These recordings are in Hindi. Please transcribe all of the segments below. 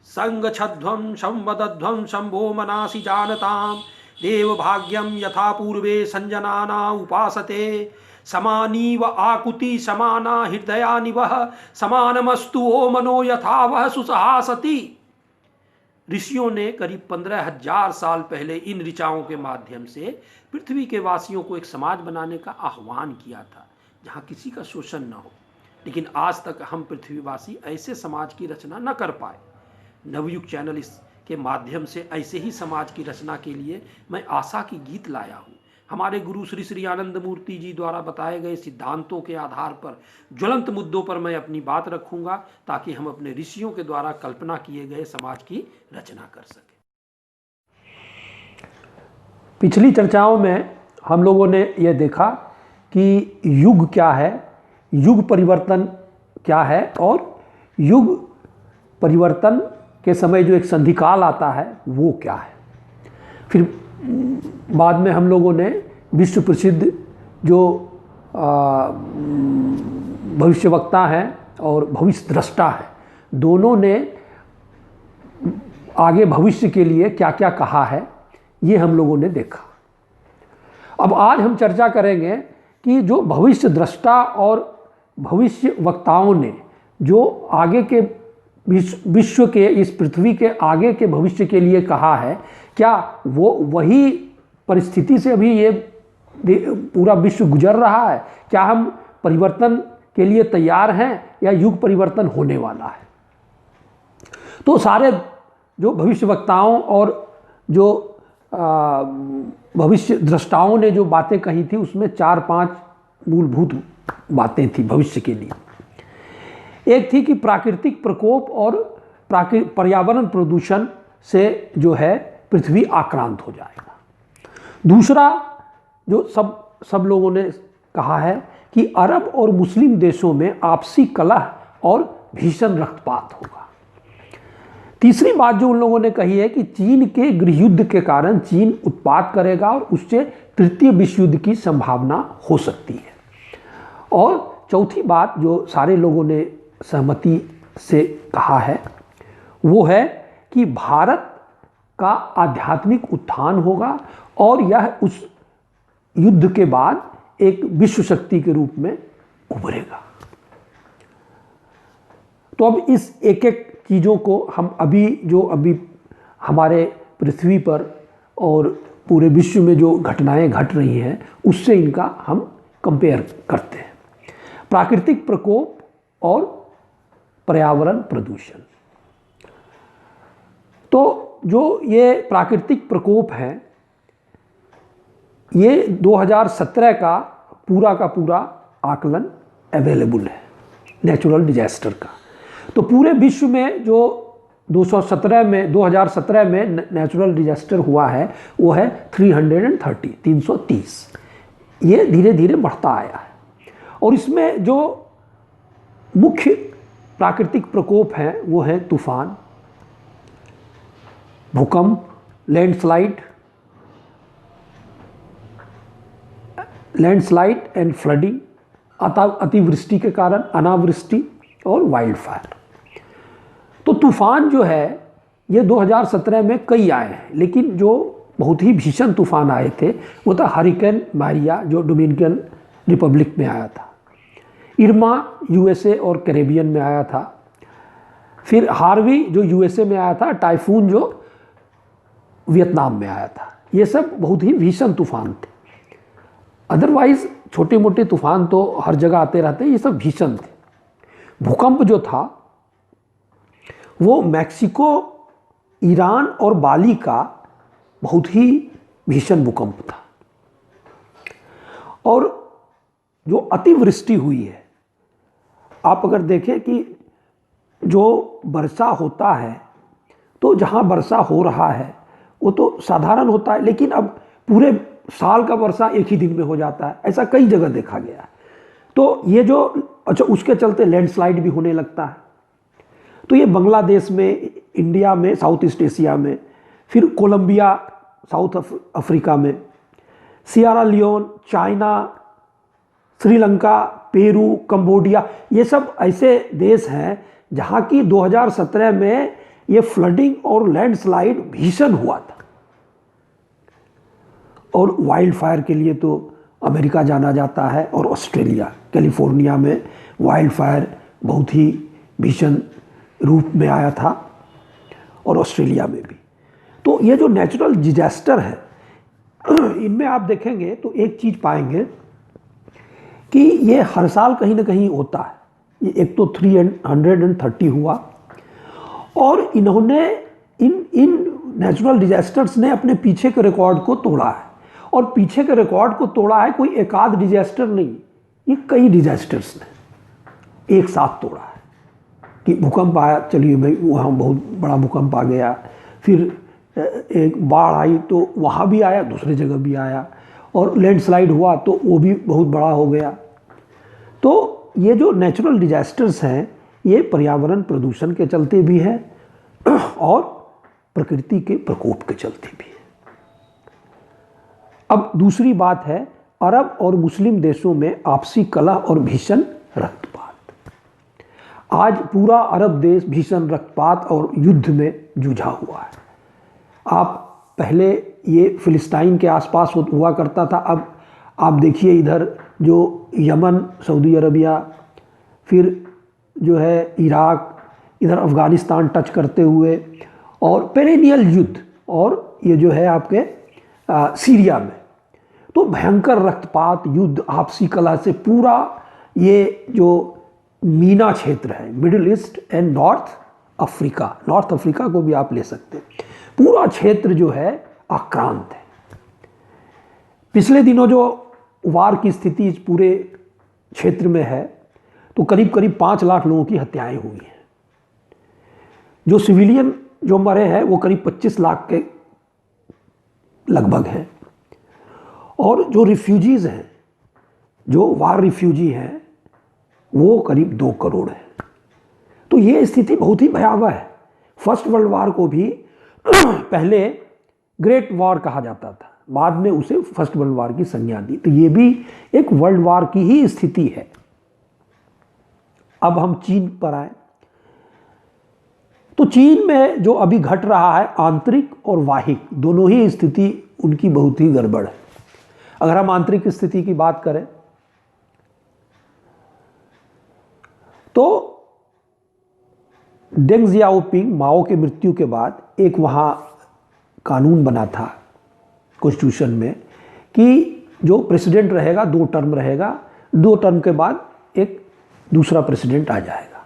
संगच्छध्वं संवदध्वं शंभो मनासि जानतां देव भाग्यम यथा पूर्वे संजनाना उपासते समानीव आकुति समाना हृदयानिवह समानमस्तु ओ मनो यथा वह सुसहासति। ऋषियों ने करीब 15,000 साल पहले इन ऋचाओं के माध्यम से पृथ्वी के वासियों को एक समाज बनाने का आह्वान किया था जहाँ किसी का शोषण न हो। लेकिन आज तक हम पृथ्वीवासी ऐसे समाज की रचना न कर पाए। नवयुग चैनल के माध्यम से ऐसे ही समाज की रचना के लिए मैं आशा की गीत लाया हूँ। हमारे गुरु श्री श्री आनंद मूर्ति जी द्वारा बताए गए सिद्धांतों के आधार पर ज्वलंत मुद्दों पर मैं अपनी बात रखूंगा ताकि हम अपने ऋषियों के द्वारा कल्पना किए गए समाज की रचना कर सकें। पिछली चर्चाओं में हम लोगों ने यह देखा कि युग क्या है, युग परिवर्तन क्या है और युग परिवर्तन के समय जो एक संधिकाल आता है वो क्या है। फिर बाद में हम लोगों ने विश्व प्रसिद्ध जो भविष्यवक्ता हैं और भविष्य द्रष्टा हैं, दोनों ने आगे भविष्य के लिए क्या क्या कहा है ये हम लोगों ने देखा। अब आज हम चर्चा करेंगे कि जो भविष्य द्रष्टा और भविष्य वक्ताओं ने जो आगे के विश्व के, इस पृथ्वी के आगे के भविष्य के लिए कहा है, क्या वो वही परिस्थिति से अभी ये पूरा विश्व गुजर रहा है? क्या हम परिवर्तन के लिए तैयार हैं या युग परिवर्तन होने वाला है? तो सारे जो भविष्य वक्ताओं और जो भविष्य द्रष्टाओं ने जो बातें कही थी उसमें 4-5 मूलभूत बातें थी भविष्य के लिए। एक थी कि प्राकृतिक प्रकोप और पर्यावरण प्रदूषण से जो है पृथ्वी आक्रांत हो जाएगा। दूसरा जो सब लोगों ने कहा है कि अरब और मुस्लिम देशों में आपसी कलह और भीषण रक्तपात होगा। तीसरी बात जो उन लोगों ने कही है कि चीन के गृहयुद्ध के कारण चीन उत्पात करेगा और उससे तृतीय विश्व युद्ध की संभावना हो सकती है। और चौथी बात जो सारे लोगों ने सहमति से कहा है वो है कि भारत का आध्यात्मिक उत्थान होगा और यह उस युद्ध के बाद एक विश्व शक्ति के रूप में उभरेगा। तो अब इस एक एक चीज़ों को हम अभी हमारे पृथ्वी पर और पूरे विश्व में जो घटनाएं घट रही हैं उससे इनका हम कंपेयर करते हैं। प्राकृतिक प्रकोप और पर्यावरण प्रदूषण। तो जो ये प्राकृतिक प्रकोप है ये 2017 का पूरा आकलन अवेलेबल है नेचुरल डिजास्टर का। तो पूरे विश्व में जो 2017 में नेचुरल डिजास्टर हुआ है वो है 330। ये धीरे धीरे बढ़ता आया है और इसमें जो मुख्य प्राकृतिक प्रकोप हैं वो है तूफान, भूकंप, लैंडस्लाइड एंड फ्लडिंग, अतिवृष्टि के कारण अनावृष्टि और वाइल्ड फायर। तो तूफान जो है ये 2017 में कई आए हैं, लेकिन जो बहुत ही भीषण तूफान आए थे वो था हरिकेन मारिया जो डोमिनिकन रिपब्लिक में आया था, इरमा यूएसए और कैरेबियन में आया था, फिर हार्वी जो यूएसए में आया था, टाइफून जो वियतनाम में आया था। ये सब बहुत ही भीषण तूफान थे। अदरवाइज छोटे मोटे तूफान तो हर जगह आते रहते हैं, ये सब भीषण थे। भूकंप जो था वो मैक्सिको, ईरान और बाली का बहुत ही भीषण भूकंप था। और जो अतिवृष्टि हुई है, आप अगर देखें कि जो वर्षा होता है तो जहाँ वर्षा हो रहा है वो तो साधारण होता है, लेकिन अब पूरे साल का वर्षा एक ही दिन में हो जाता है, ऐसा कई जगह देखा गया है। तो ये जो उसके चलते लैंडस्लाइड भी होने लगता है। तो ये बांग्लादेश में, इंडिया में, साउथ ईस्ट एशिया में, फिर कोलंबिया साउथ अफ्रीका में, Sierra Leone, China, Sri Lanka, Peru, Cambodia, ये सब ऐसे देश हैं जहाँ की 2017 में ये फ्लडिंग और लैंडस्लाइड भीषण हुआ था। और वाइल्ड फायर के लिए तो अमेरिका जाना जाता है और ऑस्ट्रेलिया, कैलिफोर्निया में वाइल्ड फायर बहुत ही भीषण रूप में आया था, और ऑस्ट्रेलिया में भी। तो ये जो नेचुरल डिजास्टर है, इनमें आप देखेंगे तो एक चीज़ पाएंगे कि ये हर साल कहीं ना कहीं होता है। ये एक तो 330 हुआ, और इन्होंने इन नेचुरल डिजास्टर्स ने अपने पीछे के रिकॉर्ड को तोड़ा है, और पीछे के रिकॉर्ड को तोड़ा है कोई एक आध डिजास्टर नहीं, ये कई डिजास्टर्स ने एक साथ तोड़ा है। कि भूकंप आया, चलिए भाई वहाँ बहुत बड़ा भूकंप आ गया, फिर एक बाढ़ आई तो वहाँ भी आया, दूसरी जगह भी आया, और लैंडस्लाइड हुआ तो वो भी बहुत बड़ा हो गया। तो ये जो नेचुरल डिजास्टर्स हैं, ये पर्यावरण प्रदूषण के चलते भी है और प्रकृति के प्रकोप के चलते भी है। अब दूसरी बात है अरब और मुस्लिम देशों में आपसी कलह और भीषण रक्तपात। आज पूरा अरब देश भीषण रक्तपात और युद्ध में जूझा हुआ है। आप पहले ये फिलिस्तीन के आसपास हुआ करता था, अब आप देखिए इधर जो यमन, सऊदी अरबिया, फिर जो है इराक, इधर अफ़गानिस्तान टच करते हुए, और पेरेनियल युद्ध, और ये जो है आपके सीरिया में, तो भयंकर रक्तपात, युद्ध, आपसी कलह से पूरा ये जो मीना क्षेत्र है, middle east and north Africa को भी आप ले सकते हैं, पूरा क्षेत्र जो है आक्रांत है। पिछले दिनों जो वार की स्थिति इस पूरे क्षेत्र में है, तो करीब करीब 5 लाख लोगों की हत्याएं हुई हैं। जो सिविलियन जो मरे हैं वो करीब 25 लाख के लगभग हैं, और जो रिफ्यूजीज हैं, जो वार रिफ्यूजी हैं, वो करीब 2 करोड़ हैं। तो ये स्थिति बहुत ही भयावह है। फर्स्ट वर्ल्ड वार को भी पहले ग्रेट वॉर कहा जाता था, बाद में उसे फर्स्ट वर्ल्ड वार की संज्ञा दी, तो ये भी एक वर्ल्ड वार की ही स्थिति है। अब हम चीन पर आए, तो चीन में जो अभी घट रहा है, आंतरिक और बाह्यिक दोनों ही स्थिति उनकी बहुत ही गड़बड़ है। अगर हम आंतरिक स्थिति की बात करें तो डेंग जियाओपिंग, माओ के मृत्यु के बाद एक वहाँ कानून बना था कॉन्स्टिट्यूशन में कि जो प्रेसिडेंट रहेगा 2 टर्म रहेगा, 2 टर्म के बाद एक दूसरा प्रेसिडेंट आ जाएगा।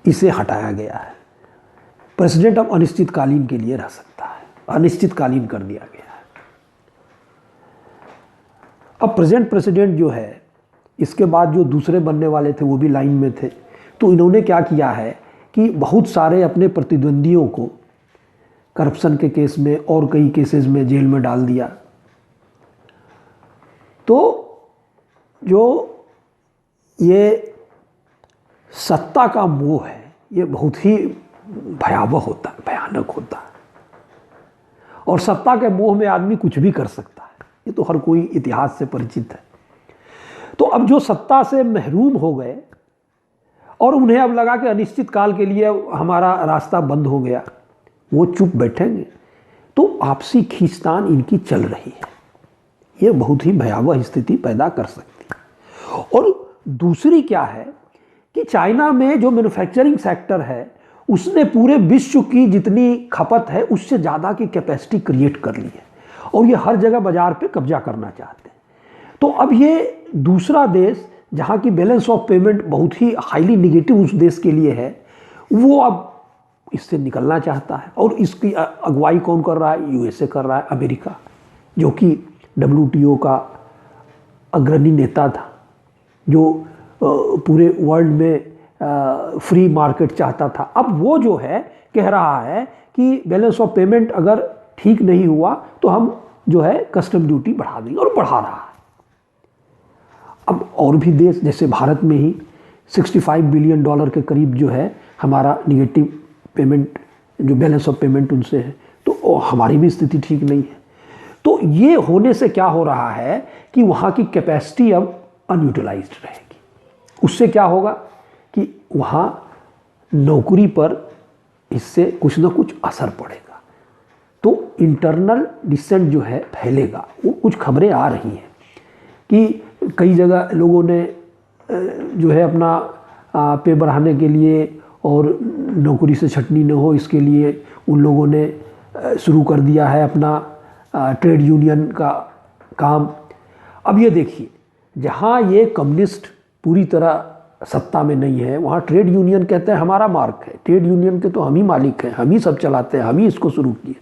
इसे हटाया गया है। प्रेसिडेंट अब अनिश्चितकालीन के लिए रह सकता है, अनिश्चितकालीन कर दिया गया है। अब प्रेजेंट प्रेसिडेंट जो है, इसके बाद जो दूसरे बनने वाले थे वो भी लाइन में थे, तो इन्होंने क्या किया है कि बहुत सारे अपने प्रतिद्वंदियों को करप्शन के केस में और कई केसेस में जेल में डाल दिया। तो जो ये सत्ता का मोह है, ये बहुत ही भयावह होता है, भयानक होता है, और सत्ता के मोह में आदमी कुछ भी कर सकता है, ये तो हर कोई इतिहास से परिचित है। तो अब जो सत्ता से महरूम हो गए और उन्हें अब लगा कि अनिश्चित काल के लिए हमारा रास्ता बंद हो गया, वो चुप बैठेंगे, तो आपसी खींचतान इनकी चल रही है। ये बहुत ही भयावह स्थिति पैदा कर सकती है। और दूसरी क्या है कि चाइना में जो मैन्युफैक्चरिंग सेक्टर है, उसने पूरे विश्व की जितनी खपत है उससे ज़्यादा की कैपेसिटी क्रिएट कर ली है, और ये हर जगह बाजार पे कब्जा करना चाहते हैं। तो अब ये दूसरा देश जहाँ की बैलेंस ऑफ पेमेंट बहुत ही हाईली निगेटिव उस देश के लिए है, वो अब इससे निकलना चाहता है। और इसकी अगुवाई कौन कर रहा है? यूएसए कर रहा है, अमेरिका, जो कि WTO का अग्रणी नेता था, जो पूरे वर्ल्ड में फ्री मार्केट चाहता था। अब वो जो है कह रहा है कि बैलेंस ऑफ पेमेंट अगर ठीक नहीं हुआ तो हम जो है कस्टम ड्यूटी बढ़ा देंगे, और बढ़ा रहा है। अब और भी देश, जैसे भारत में ही $65 बिलियन के करीब जो है हमारा निगेटिव पेमेंट, जो बैलेंस ऑफ पेमेंट उनसे है, तो हमारी भी स्थिति ठीक नहीं है। तो ये होने से क्या हो रहा है कि वहाँ की कैपेसिटी अब अनयूटिलाइज्ड रहेगी। उससे क्या होगा कि वहाँ नौकरी पर इससे कुछ ना कुछ असर पड़ेगा। तो इंटरनल डिसेंट जो है फैलेगा। वो कुछ खबरें आ रही हैं कि कई जगह लोगों ने जो है अपना पे बढ़ाने के लिए और नौकरी से छटनी न हो इसके लिए उन लोगों ने शुरू कर दिया है अपना ट्रेड यूनियन का काम। अब ये देखिए, जहाँ ये कम्युनिस्ट पूरी तरह सत्ता में नहीं है वहाँ ट्रेड यूनियन कहते हैं हमारा मार्क है, ट्रेड यूनियन के तो हम ही मालिक हैं, हम ही सब चलाते हैं, हम ही इसको शुरू किए।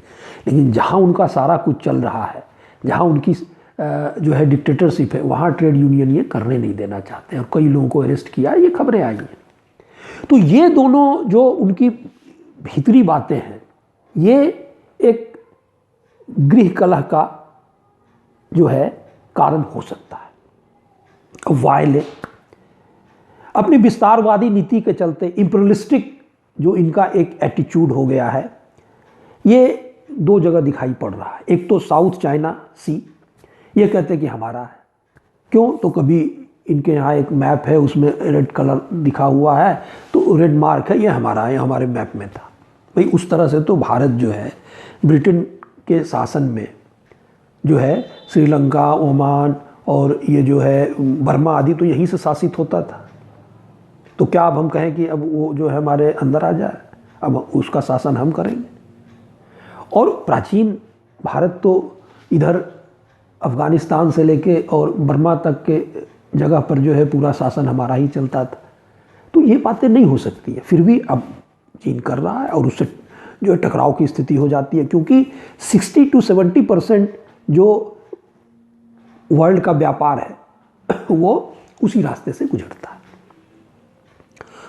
लेकिन जहाँ उनका सारा कुछ चल रहा है, जहाँ उनकी जो है डिक्टेटरशिप है, वहाँ ट्रेड यूनियन ये करने नहीं देना चाहते हैं और कई लोगों को अरेस्ट किया, ये खबरें आई हैं। तो ये दोनों जो उनकी भीतरी बातें हैं, ये एक गृह कलह का जो है कारण हो सकता है। वायले अपनी विस्तारवादी नीति के चलते इंपीरियलिस्टिक जो इनका एक एटीट्यूड हो गया है, ये दो जगह दिखाई पड़ रहा है। एक तो साउथ चाइना सी, ये कहते हैं कि हमारा है। क्यों? तो कभी इनके यहाँ एक मैप है उसमें रेड कलर दिखा हुआ है तो रेड मार्क है, ये हमारा है, हमारे मैप में था। भाई उस तरह से तो भारत जो है ब्रिटेन के शासन में जो है श्रीलंका, ओमान और ये जो है बर्मा आदि तो यहीं से शासित होता था। तो क्या अब हम कहें कि अब वो जो है हमारे अंदर आ जाए, अब उसका शासन हम करेंगे? और प्राचीन भारत तो इधर अफ़गानिस्तान से लेके और बर्मा तक के जगह पर जो है पूरा शासन हमारा ही चलता था। तो ये बातें नहीं हो सकती है। फिर भी अब चीन कर रहा है और उससे जो है टकराव की स्थिति हो जाती है, क्योंकि 60 to 70% जो वर्ल्ड का व्यापार है वो उसी रास्ते से गुजरता है।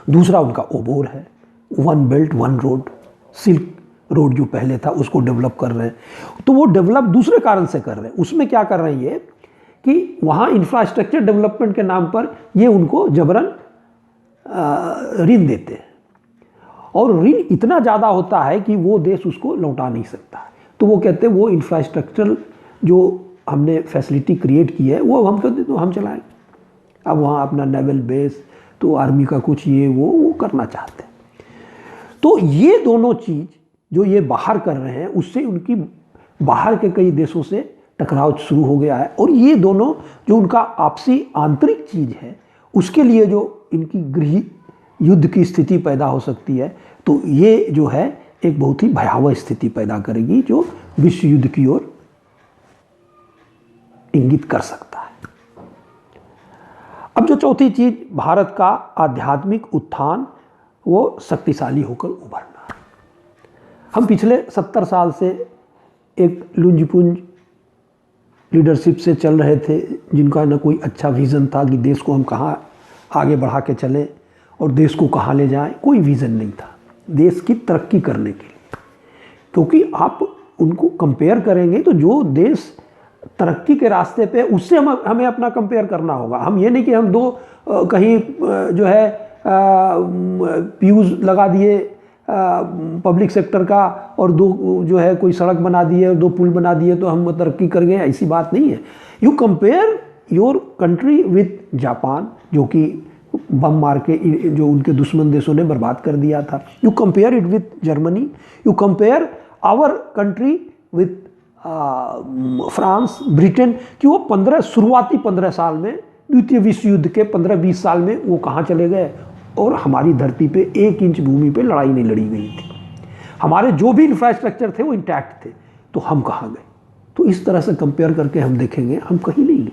दूसरा उनका ओबोर है, one belt one road, silk road जो पहले था उसको डेवलप कर रहे हैं। तो वो डेवलप दूसरे कारण से कर रहे हैं। उसमें क्या कर रहे हैं ये कि वहाँ इंफ्रास्ट्रक्चर डेवलपमेंट के नाम पर ये उनको जबरन ऋण देते हैं और ऋण इतना ज़्यादा होता है कि वो देश उसको लौटा नहीं सकता। तो वो कहते हैं वो इंफ्रास्ट्रक्चर जो हमने फैसिलिटी क्रिएट की है वो हम कहते तो हम चलाएंगे। अब वहाँ अपना नेवल बेस तो आर्मी का कुछ ये वो करना चाहते हैं। तो ये दोनों चीज़ जो ये बाहर कर रहे हैं उससे उनकी बाहर के कई देशों से टकराव शुरू हो गया है। और ये दोनों जो उनका आपसी आंतरिक चीज़ है उसके लिए जो इनकी गृह युद्ध की स्थिति पैदा हो सकती है, तो ये जो है एक बहुत ही भयावह स्थिति पैदा करेगी जो विश्व युद्ध की ओर इंगित कर सकता है। अब जो चौथी चीज़, भारत का आध्यात्मिक उत्थान, वो शक्तिशाली होकर उभरना। हम पिछले 70 साल से एक लुंजपुंज लीडरशिप से चल रहे थे जिनका न कोई अच्छा विज़न था कि देश को हम कहाँ आगे बढ़ा के चलें और देश को कहाँ ले जाएं। कोई विज़न नहीं था देश की तरक्की करने के लिए, क्योंकि आप उनको कंपेयर करेंगे तो जो देश तरक्की के रास्ते पे उससे हमें अपना कंपेयर करना होगा। हम ये नहीं कि हम दो कहीं जो है पीयूष लगा दिए पब्लिक सेक्टर का और दो जो है कोई सड़क बना दिए और दो पुल बना दिए तो हम तरक्की कर गए, ऐसी बात नहीं है। You compare your country with Japan जो कि बम मार के जो उनके दुश्मन देशों ने बर्बाद कर दिया था। You compare it with Germany, you compare our country with France, Britain, कि वो शुरुआती 15 साल में द्वितीय विश्व युद्ध के 15-20 साल में वो कहाँ चले गए और हमारी धरती पे 1 इंच भूमि पे लड़ाई नहीं लड़ी गई थी। हमारे जो भी इंफ्रास्ट्रक्चर थे वो इंटैक्ट थे, तो हम कहाँ गए? तो इस तरह से कंपेयर करके हम देखेंगे हम कहीं नहीं गए।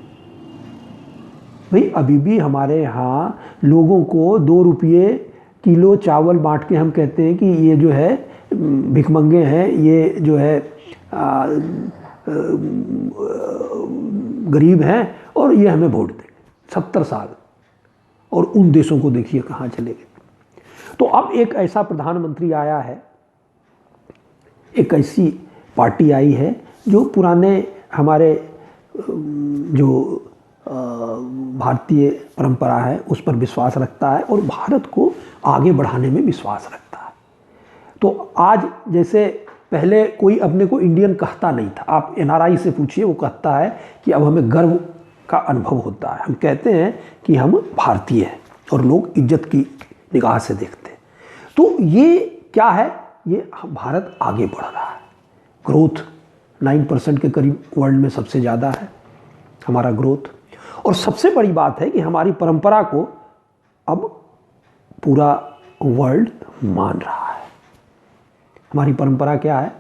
भाई अभी भी हमारे यहाँ लोगों को 2 रुपये किलो चावल बांट के हम कहते हैं कि ये जो है भिखमंगे हैं, ये जो है गरीब हैं और ये हमें वोट देंगे। 70 साल और उन देशों को देखिए कहाँ चले गए। तो अब एक ऐसा प्रधानमंत्री आया है, एक ऐसी पार्टी आई है जो पुराने हमारे जो भारतीय परंपरा है उस पर विश्वास रखता है और भारत को आगे बढ़ाने में विश्वास रखता है। तो आज जैसे पहले कोई अपने को इंडियन कहता नहीं था, आप एनआरआई से पूछिए वो कहता है कि अब हमें गर्व का अनुभव होता है, हम कहते हैं कि हम भारतीय हैं और लोग इज्जत की निगाह से देखते हैं। तो ये क्या है ये भारत आगे बढ़ रहा है। ग्रोथ 9% के करीब वर्ल्ड में सबसे ज़्यादा है हमारा ग्रोथ। और सबसे बड़ी बात है कि हमारी परंपरा को अब पूरा वर्ल्ड मान रहा है। हमारी परंपरा क्या है?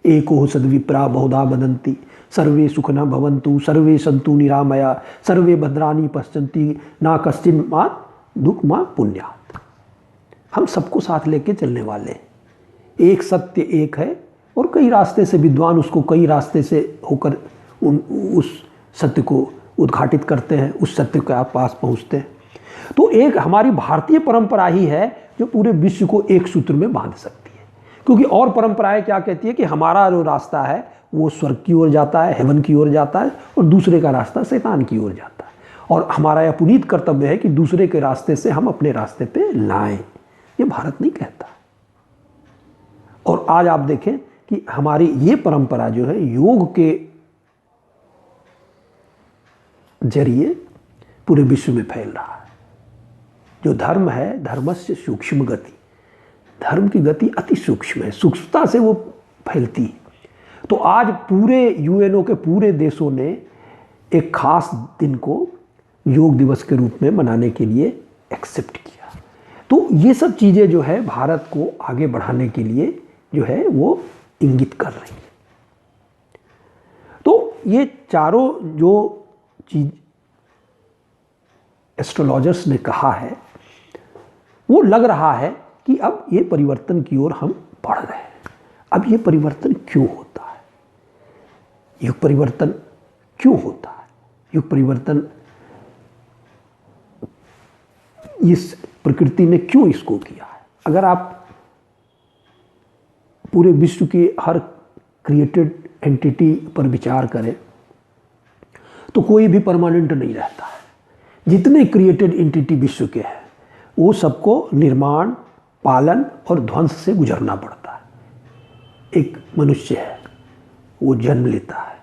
एको सद्विप्रा बहुधा वदन्ति, सर्वे सुखना भवन्तु, सर्वे सन्तु निरामया, सर्वे भद्राणि पश्यन्ति, ना कश्चिन मां दुख मां पुण्यात्। हम सबको साथ लेके चलने वाले हैं। एक सत्य एक है और कई रास्ते से विद्वान उसको कई रास्ते से होकर उस सत्य को उद्घाटित करते हैं, उस सत्य के पास पहुँचते हैं। तो एक हमारी भारतीय परंपरा ही है जो पूरे विश्व को एक सूत्र में बांध सकती है। क्योंकि और परंपराएं क्या कहती है कि हमारा जो रास्ता है वो स्वर्ग की ओर जाता है, हेवन की ओर जाता है, और दूसरे का रास्ता शैतान की ओर जाता है। और हमारा यह पुनीत कर्तव्य है कि दूसरे के रास्ते से हम अपने रास्ते पे लाएं। ये भारत नहीं कहता। और आज आप देखें कि हमारी ये परंपरा जो है योग के जरिए पूरे विश्व में फैल रहा है। जो धर्म है, धर्मस्य सूक्ष्म गति, धर्म की गति अति सूक्ष्म है, सूक्ष्मता से वो फैलती है। तो आज पूरे यूएनओ के पूरे देशों ने एक खास दिन को योग दिवस के रूप में मनाने के लिए एक्सेप्ट किया। तो ये सब चीज़ें जो है भारत को आगे बढ़ाने के लिए जो है वो इंगित कर रही है। तो ये चारों जो चीज एस्ट्रोलॉजर्स ने कहा है वो लग रहा है कि अब ये परिवर्तन की ओर हम बढ़ रहे हैं। अब ये परिवर्तन क्यों होता है? युग परिवर्तन क्यों होता है? युग परिवर्तन इस प्रकृति ने क्यों इसको किया है? अगर आप पूरे विश्व के हर क्रिएटेड एंटिटी पर विचार करें तो कोई भी परमानेंट नहीं रहता है। जितने क्रिएटेड एंटिटी विश्व के हैं वो सबको निर्माण, पालन और ध्वंस से गुजरना पड़ता है। एक मनुष्य है, वो जन्म लेता है,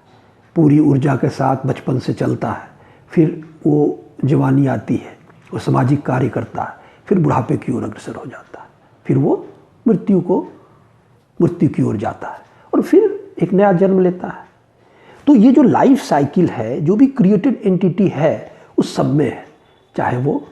पूरी ऊर्जा के साथ बचपन से चलता है, फिर वो जवानी आती है, वो सामाजिक कार्य करता है, फिर बुढ़ापे की ओर अग्रसर हो जाता है, फिर वो मृत्यु की ओर जाता है और फिर एक नया जन्म लेता है। तो ये जो लाइफ साइकिल है, जो भी क्रिएटेड एंटिटी है उस सब में है, चाहे वो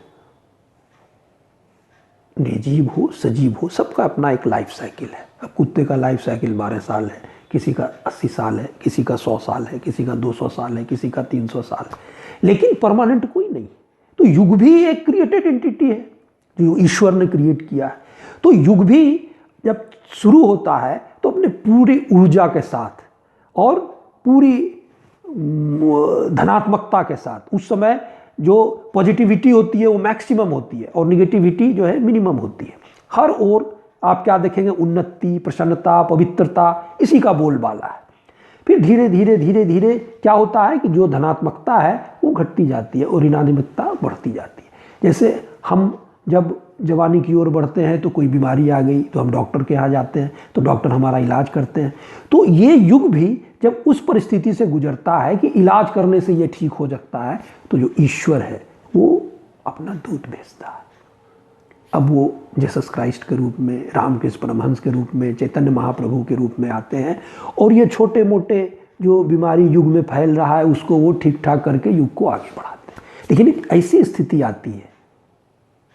निर्जीव हो, सजीव हो, सबका अपना एक लाइफ साइकिल है। अब कुत्ते का लाइफ साइकिल 12 साल है, किसी का 80 साल है, किसी का 100 साल है, किसी का 200 साल है, किसी का 300 साल है, लेकिन परमानेंट कोई नहीं। तो युग भी एक क्रिएटेड एंटिटी है जो ईश्वर ने क्रिएट किया है। तो युग भी जब शुरू होता है तो अपने पूरी ऊर्जा के साथ और पूरी धनात्मकता के साथ, उस समय जो पॉजिटिविटी होती है वो मैक्सिमम होती है और निगेटिविटी जो है मिनिमम होती है। हर ओर आप क्या देखेंगे? उन्नति, प्रसन्नता, पवित्रता, इसी का बोलबाला है। फिर धीरे धीरे क्या होता है कि जो धनात्मकता है वो घटती जाती है और ऋणात्मकता बढ़ती जाती है। जैसे हम जब जवानी की ओर बढ़ते हैं तो कोई बीमारी आ गई तो हम डॉक्टर के यहाँ जाते हैं, तो डॉक्टर हमारा इलाज करते हैं। तो ये युग भी जब उस परिस्थिति से गुजरता है कि इलाज करने से ये ठीक हो सकता है, तो जो ईश्वर है वो अपना दूत भेजता है। अब वो जीसस क्राइस्ट के रूप में, रामकृष्ण परमहंस के रूप में, चैतन्य महाप्रभु के रूप में आते हैं और ये छोटे मोटे जो बीमारी युग में फैल रहा है उसको वो ठीक ठाक करके युग को आगे बढ़ाते हैं। लेकिन एक ऐसी स्थिति आती है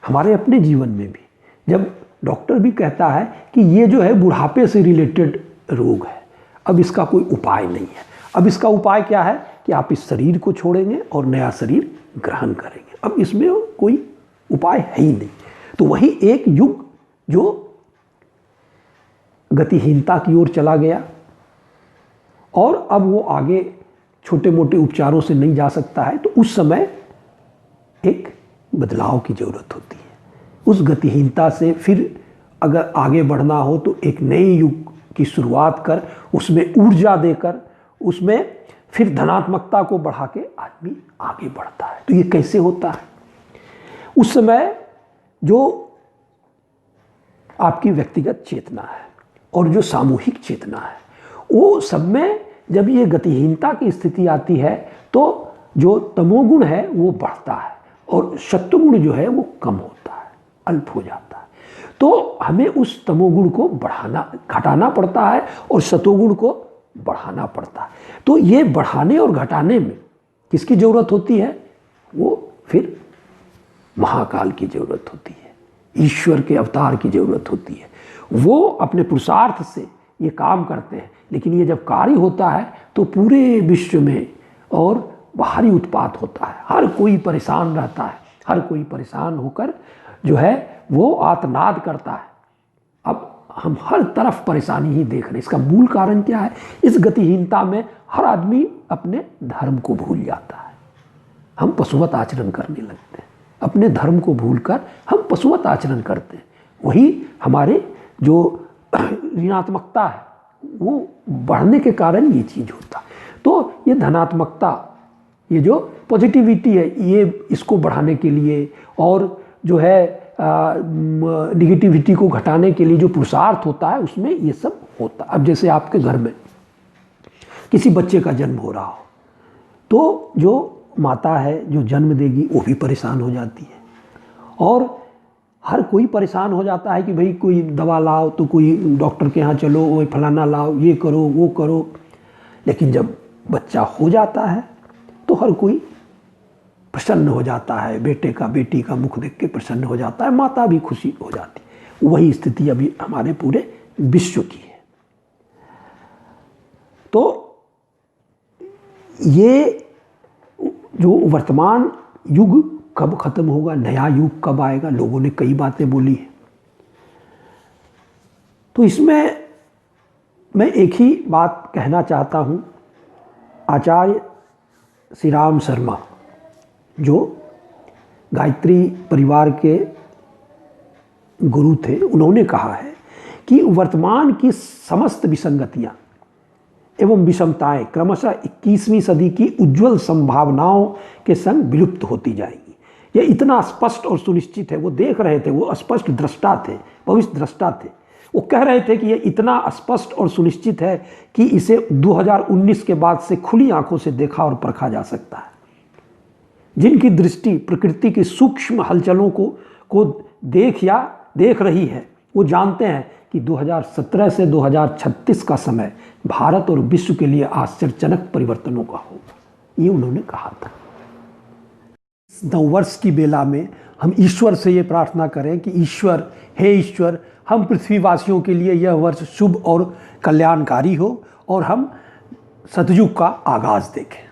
हमारे अपने जीवन में भी, जब डॉक्टर भी कहता है कि ये जो है बुढ़ापे से रिलेटेड रोग है, अब इसका कोई उपाय नहीं है। अब इसका उपाय क्या है कि आप इस शरीर को छोड़ेंगे और नया शरीर ग्रहण करेंगे। अब इसमें कोई उपाय है ही नहीं। तो वही एक युग जो गतिहीनता की ओर चला गया और अब वो आगे छोटे मोटे उपचारों से नहीं जा सकता है, तो उस समय एक बदलाव की ज़रूरत होती है। उस गतिहीनता से फिर अगर आगे बढ़ना हो तो एक नए युग की शुरुआत कर, उसमें ऊर्जा देकर, उसमें फिर धनात्मकता को बढ़ा के आदमी आगे बढ़ता है। तो ये कैसे होता है? उस समय जो आपकी व्यक्तिगत चेतना है और जो सामूहिक चेतना है, वो सब में जब ये गतिहीनता की स्थिति आती है तो जो तमोगुण है वो बढ़ता है और सत्वगुण जो है वो कम होता है, अल्प हो जाता है। तो हमें उस तमोगुण को घटाना पड़ता है और सतोगुण को बढ़ाना पड़ता है। तो ये बढ़ाने और घटाने में किसकी ज़रूरत होती है? वो फिर महाकाल की ज़रूरत होती है, ईश्वर के अवतार की ज़रूरत होती है। वो अपने पुरुषार्थ से ये काम करते हैं, लेकिन ये जब कार्य होता है तो पूरे विश्व में और बाहरी उत्पात होता है। हर कोई परेशान रहता है, हर कोई परेशान होकर जो है वो आर्तनाद करता है। अब हम हर तरफ परेशानी ही देख रहे हैं। इसका मूल कारण क्या है? इस गतिहीनता में हर आदमी अपने धर्म को भूल जाता है। हम पशुवत आचरण करने लगते हैं, अपने धर्म को भूलकर हम पशुवत आचरण करते हैं। वही हमारे जो ऋणात्मकता है वो बढ़ने के कारण ये चीज़ होता है। तो ये धनात्मकता, ये जो पॉजिटिविटी है, ये इसको बढ़ाने के लिए और जो है निगेटिविटी को घटाने के लिए जो पुरुषार्थ होता है उसमें ये सब होता है। अब जैसे आपके घर में किसी बच्चे का जन्म हो रहा हो तो जो माता है जो जन्म देगी वो भी परेशान हो जाती है, और हर कोई परेशान हो जाता है कि भाई कोई दवा लाओ, तो कोई डॉक्टर के यहाँ चलो, वो फलाना लाओ, ये करो वो करो। लेकिन जब बच्चा हो जाता है तो हर कोई प्रसन्न हो जाता है, बेटे का बेटी का मुख देख के प्रसन्न हो जाता है, माता भी खुशी हो जाती है। वही स्थिति अभी हमारे पूरे विश्व की है। तो ये जो वर्तमान युग कब खत्म होगा, नया युग कब आएगा, लोगों ने कई बातें बोली हैं। तो इसमें मैं एक ही बात कहना चाहता हूँ। आचार्य श्री राम शर्मा जो गायत्री परिवार के गुरु थे, उन्होंने कहा है कि वर्तमान की समस्त विसंगतियाँ एवं विषमताएं क्रमशः 21वीं सदी की उज्जवल संभावनाओं के संग विलुप्त होती जाएंगी। यह इतना स्पष्ट और सुनिश्चित है। वो देख रहे थे, वो स्पष्ट दृष्टा थे, भविष्य दृष्टा थे। वो कह रहे थे कि ये इतना स्पष्ट और सुनिश्चित है कि इसे 2019 के बाद से खुली आंखों से देखा और परखा जा सकता है। जिनकी दृष्टि प्रकृति की सूक्ष्म हलचलों को देख रही है, वो जानते हैं कि 2017 से 2036 का समय भारत और विश्व के लिए आश्चर्यजनक परिवर्तनों का होगा। ये उन्होंने कहा था। नववर्ष की बेला में हम ईश्वर से ये प्रार्थना करें कि ईश्वर, हे ईश्वर, हम पृथ्वीवासियों के लिए यह वर्ष शुभ और कल्याणकारी हो और हम सतयुग का आगाज़ देखें।